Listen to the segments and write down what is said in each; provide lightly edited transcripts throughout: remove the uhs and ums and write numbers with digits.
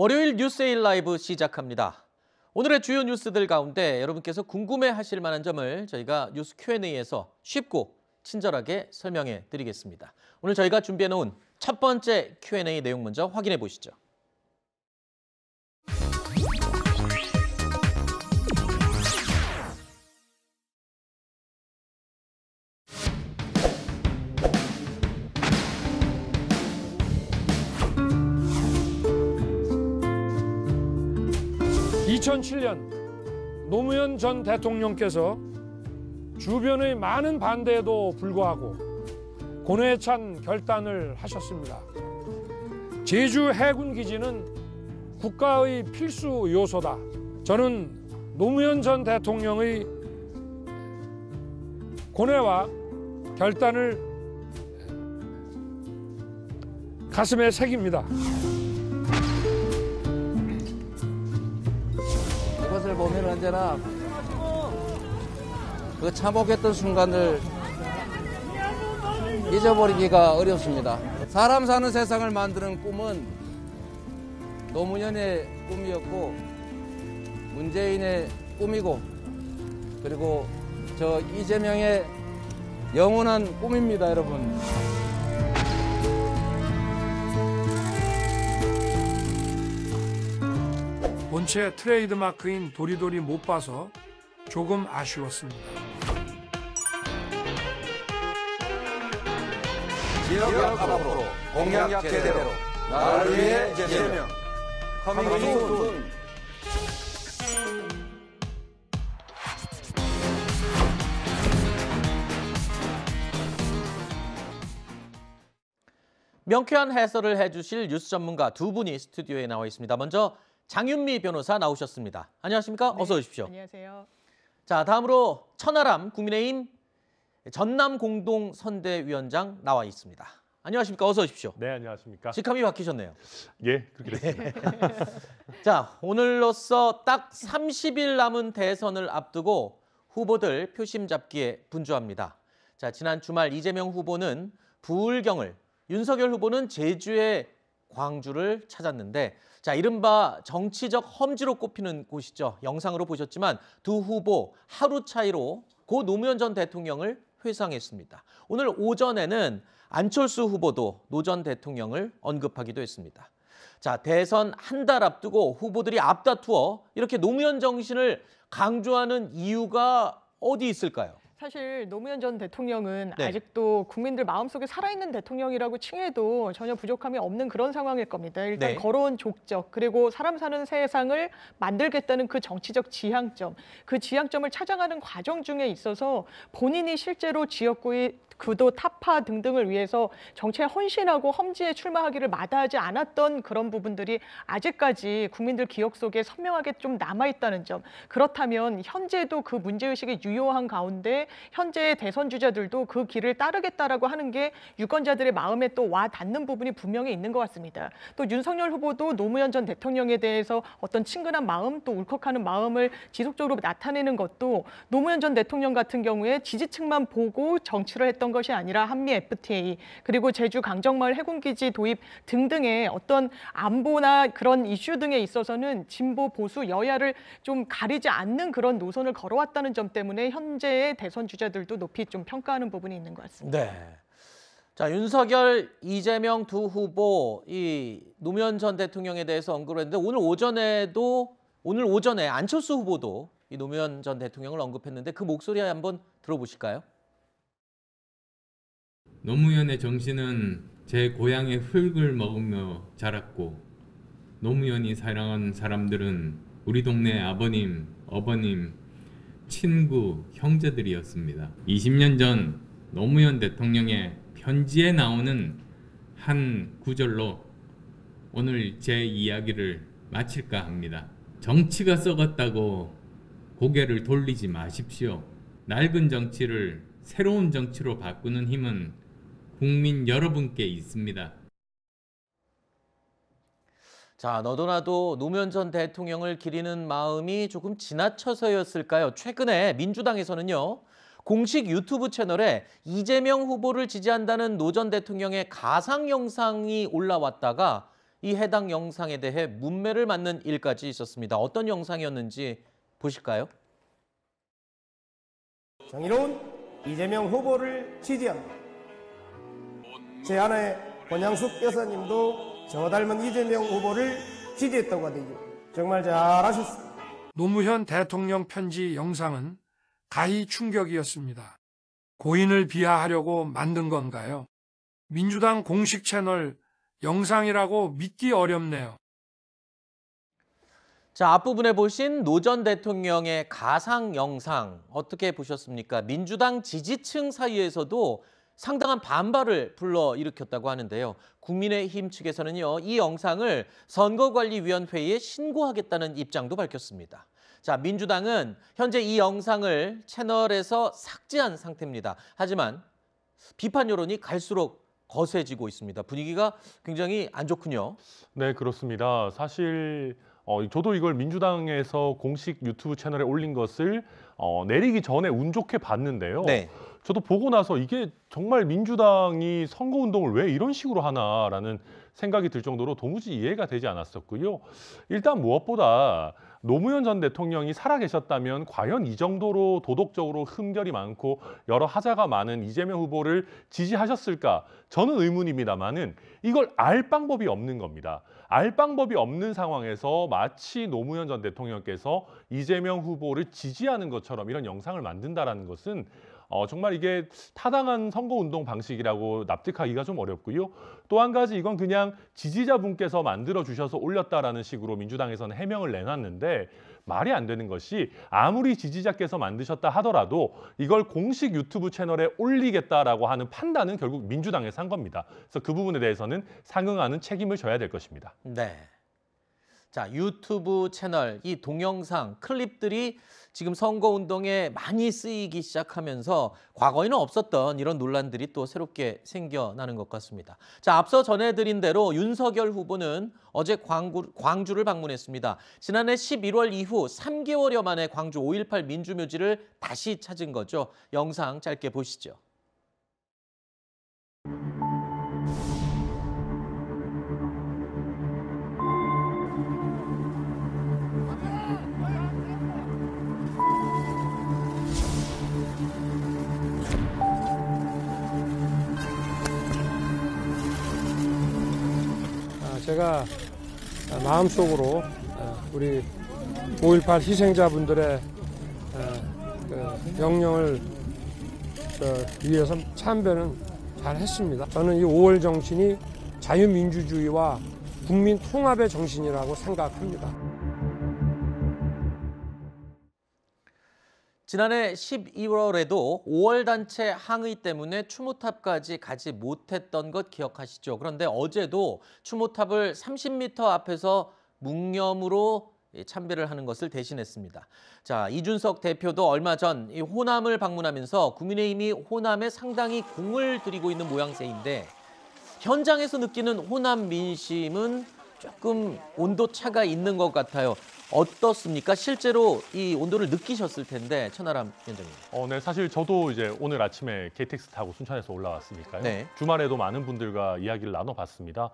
월요일 뉴스에일 라이브 시작합니다. 오늘의 주요 뉴스들 가운데 여러분께서 궁금해하실 만한 점을 저희가 뉴스 Q&A에서 쉽고 친절하게 설명해 드리겠습니다. 오늘 저희가 준비해 놓은 첫 번째 Q&A 내용 먼저 확인해 보시죠. 2007년 노무현 전 대통령께서 주변의 많은 반대에도 불구하고 고뇌에 찬 결단을 하셨습니다. 제주 해군기지는 국가의 필수 요소다. 저는 노무현 전 대통령의 고뇌와 결단을 가슴에 새깁니다. 이것을 보면 언제나 그 참혹했던 순간을 잊어버리기가 어렵습니다. 사람 사는 세상을 만드는 꿈은 노무현의 꿈이었고 문재인의 꿈이고 그리고 저 이재명의 영원한 꿈입니다, 여러분. 본체 트레이드마크인 도리도리 못 봐서 조금 아쉬웠습니다. 지역 앞으로 공약 제대로 나를 위해 이재명 커밍 명쾌한 해설을 해주실 뉴스 전문가 두 분이 스튜디오에 나와 있습니다. 먼저 장윤미 변호사 나오셨습니다. 안녕하십니까? 네, 어서 오십시오. 안녕하세요. 자, 다음으로 천하람 국민의힘 전남공동선대위원장 나와 있습니다. 안녕하십니까? 어서 오십시오. 네, 안녕하십니까? 직함이 바뀌셨네요. 예, 그렇게 됐습니다. 자, 오늘로써 딱 30일 남은 대선을 앞두고 후보들 표심 잡기에 분주합니다. 자, 지난 주말 이재명 후보는 부울경을, 윤석열 후보는 제주의 광주를 찾았는데 자, 이른바 정치적 험지로 꼽히는 곳이죠. 영상으로 보셨지만 두 후보 하루 차이로 고 노무현 전 대통령을 회상했습니다. 오늘 오전에는 안철수 후보도 노 전 대통령을 언급하기도 했습니다. 자, 대선 한 달 앞두고 후보들이 앞다투어 이렇게 노무현 정신을 강조하는 이유가 어디 있을까요? 사실 노무현 전 대통령은 네. 아직도 국민들 마음속에 살아있는 대통령이라고 칭해도 전혀 부족함이 없는 그런 상황일 겁니다. 일단 네. 걸어온 족적 그리고 사람 사는 세상을 만들겠다는 그 정치적 지향점, 그 지향점을 찾아가는 과정 중에 있어서 본인이 실제로 지역구의 구도 타파 등등을 위해서 정치에 헌신하고 험지에 출마하기를 마다하지 않았던 그런 부분들이 아직까지 국민들 기억 속에 선명하게 좀 남아있다는 점. 그렇다면 현재도 그 문제의식이 유효한 가운데 현재의 대선 주자들도 그 길을 따르겠다라고 하는 게 유권자들의 마음에 또 와 닿는 부분이 분명히 있는 것 같습니다. 또 윤석열 후보도 노무현 전 대통령에 대해서 어떤 친근한 마음 또 울컥하는 마음을 지속적으로 나타내는 것도 노무현 전 대통령 같은 경우에 지지층만 보고 정치를 했던 것이 아니라 한미 FTA 그리고 제주 강정마을 해군기지 도입 등등의 어떤 안보나 그런 이슈 등에 있어서는 진보 보수 여야를 좀 가리지 않는 그런 노선을 걸어왔다는 점 때문에 현재의 대선 주자들도 높이 좀 평가하는 부분이 있는 것 같습니다. 네. 자, 윤석열, 이재명 두 후보 이 노무현 전 대통령에 대해서 언급을 했는데 오늘 오전에 안철수 후보도 이 노무현 전 대통령을 언급했는데 그 목소리 한번 들어보실까요? 노무현의 정신은 제 고향의 흙을 먹으며 자랐고 노무현이 사랑한 사람들은 우리 동네 아버님, 어머님, 친구, 형제들이었습니다. 20년 전 노무현 대통령의 편지에 나오는 한 구절로 오늘 제 이야기를 마칠까 합니다. 정치가 썩었다고 고개를 돌리지 마십시오. 낡은 정치를 새로운 정치로 바꾸는 힘은 국민 여러분께 있습니다. 자, 너도나도 노무현 전 대통령을 기리는 마음이 조금 지나쳐서였을까요? 최근에 민주당에서는요. 공식 유튜브 채널에 이재명 후보를 지지한다는 노 전 대통령의 가상 영상이 올라왔다가 이 해당 영상에 대해 문매를 맞는 일까지 있었습니다. 어떤 영상이었는지 보실까요? 정의로운 이재명 후보를 지지합니다. 제 아내 권양숙 여사님도 저 닮은 이재명 후보를 지지했다고 하더니 정말 잘하셨습니다. 노무현 대통령 편지 영상은 가히 충격이었습니다. 고인을 비하하려고 만든 건가요? 민주당 공식 채널 영상이라고 믿기 어렵네요. 자, 앞부분에 보신 노 전 대통령의 가상 영상 어떻게 보셨습니까? 민주당 지지층 사이에서도 상당한 반발을 불러일으켰다고 하는데요. 국민의힘 측에서는요, 이 영상을 선거관리위원회에 신고하겠다는 입장도 밝혔습니다. 자, 민주당은 현재 이 영상을 채널에서 삭제한 상태입니다. 하지만 비판 여론이 갈수록 거세지고 있습니다. 분위기가 굉장히 안 좋군요. 네, 그렇습니다. 사실 저도 이걸 민주당에서 공식 유튜브 채널에 올린 것을 내리기 전에 운 좋게 봤는데요. 네. 저도 보고 나서 이게 정말 민주당이 선거운동을 왜 이런 식으로 하나라는 생각이 들 정도로 도무지 이해가 되지 않았었고요. 일단 무엇보다 노무현 전 대통령이 살아계셨다면 과연 이 정도로 도덕적으로 흠결이 많고 여러 하자가 많은 이재명 후보를 지지하셨을까? 저는 의문입니다만은 이걸 알 방법이 없는 겁니다. 알 방법이 없는 상황에서 마치 노무현 전 대통령께서 이재명 후보를 지지하는 것처럼 이런 영상을 만든다는 것은 정말 이게 타당한 선거운동 방식이라고 납득하기가 좀 어렵고요. 또 한 가지 이건 그냥 지지자분께서 만들어주셔서 올렸다라는 식으로 민주당에서는 해명을 내놨는데 말이 안 되는 것이 아무리 지지자께서 만드셨다 하더라도 이걸 공식 유튜브 채널에 올리겠다라고 하는 판단은 결국 민주당에서 한 겁니다. 그래서 그 부분에 대해서는 상응하는 책임을 져야 될 것입니다. 네. 자, 유튜브 채널, 이 동영상, 클립들이 지금 선거운동에 많이 쓰이기 시작하면서 과거에는 없었던 이런 논란들이 또 새롭게 생겨나는 것 같습니다. 자, 앞서 전해드린 대로 윤석열 후보는 어제 광주를 방문했습니다. 지난해 11월 이후 3개월여 만에 광주 5.18 민주묘지를 다시 찾은 거죠. 영상 짧게 보시죠. 제가 마음속으로 우리 5.18 희생자분들의 명령을 위해서 참배는 잘 했습니다. 저는 이 5월 정신이 자유민주주의와 국민 통합의 정신이라고 생각합니다. 지난해 12월에도 5월 단체 항의 때문에 추모탑까지 가지 못했던 것 기억하시죠? 그런데 어제도 추모탑을 30m 앞에서 묵념으로 참배를 하는 것을 대신했습니다. 자, 이준석 대표도 얼마 전 이 호남을 방문하면서 국민의힘이 호남에 상당히 공을 들이고 있는 모양새인데 현장에서 느끼는 호남 민심은 조금 온도차가 있는 것 같아요. 어떻습니까? 실제로 이 온도를 느끼셨을 텐데 천하람 위원장님. 네, 사실 저도 이제 오늘 아침에 KTX 타고 순천에서 올라왔으니까요. 네. 주말에도 많은 분들과 이야기를 나눠봤습니다.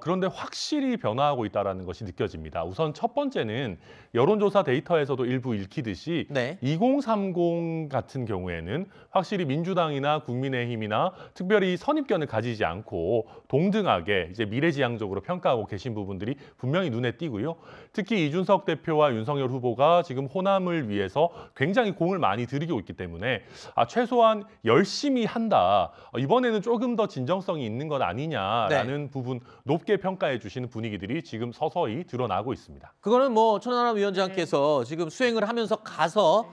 그런데 확실히 변화하고 있다는 것이 느껴집니다. 우선 첫 번째는 여론조사 데이터에서도 일부 읽히듯이 네. 2030 같은 경우에는 확실히 민주당이나 국민의힘이나 특별히 선입견을 가지지 않고 동등하게 이제 미래지향적으로 평가하고 계신 부분들이 분명히 눈에 띄고요. 특히 이준석 대표와 윤석열 후보가 지금 호남을 위해서 굉장히 공을 많이 들이고 있기 때문에 최소한 열심히 한다. 이번에는 조금 더 진정성이 있는 것 아니냐라는 부분 높게 평가해 주시는 분위기들이 지금 서서히 드러나고 있습니다. 그거는 뭐 천하람 위원장께서 지금 수행을 하면서 가서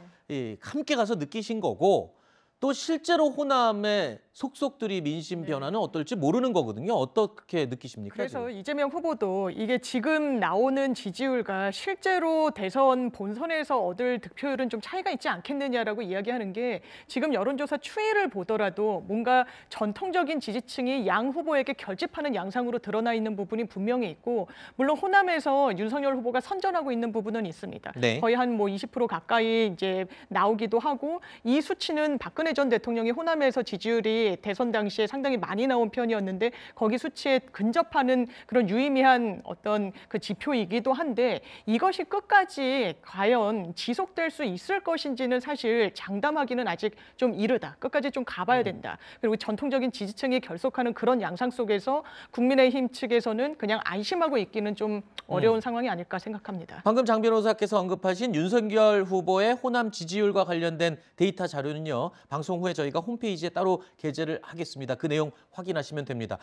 함께 가서 느끼신 거고 또 실제로 호남의 속속들이 민심 변화는 어떨지 모르는 거거든요. 어떻게 느끼십니까? 그래서 지금? 이재명 후보도 이게 지금 나오는 지지율과 실제로 대선 본선에서 얻을 득표율은 좀 차이가 있지 않겠느냐라고 이야기하는 게 지금 여론조사 추이를 보더라도 뭔가 전통적인 지지층이 양 후보에게 결집하는 양상으로 드러나 있는 부분이 분명히 있고 물론 호남에서 윤석열 후보가 선전하고 있는 부분은 있습니다. 네. 거의 한 뭐 20% 가까이 이제 나오기도 하고 이 수치는 박근혜 전 대통령이 호남에서 지지율이 수치들이 대선 당시에 상당히 많이 나온 편이었는데 거기 수치에 근접하는 그런 유의미한 어떤 그 지표이기도 한데 이것이 끝까지 과연 지속될 수 있을 것인지는 사실 장담하기는 아직 좀 이르다. 끝까지 좀 가봐야 된다. 그리고 전통적인 지지층이 결속하는 그런 양상 속에서 국민의힘 측에서는 그냥 안심하고 있기는 좀 어려운 상황이 아닐까 생각합니다. 방금 장 변호사께서 언급하신 윤석열 후보의 호남 지지율과 관련된 데이터 자료는요. 방송 후에 저희가 홈페이지에 따로 게재를 하겠습니다. 그 내용 확인하시면 됩니다.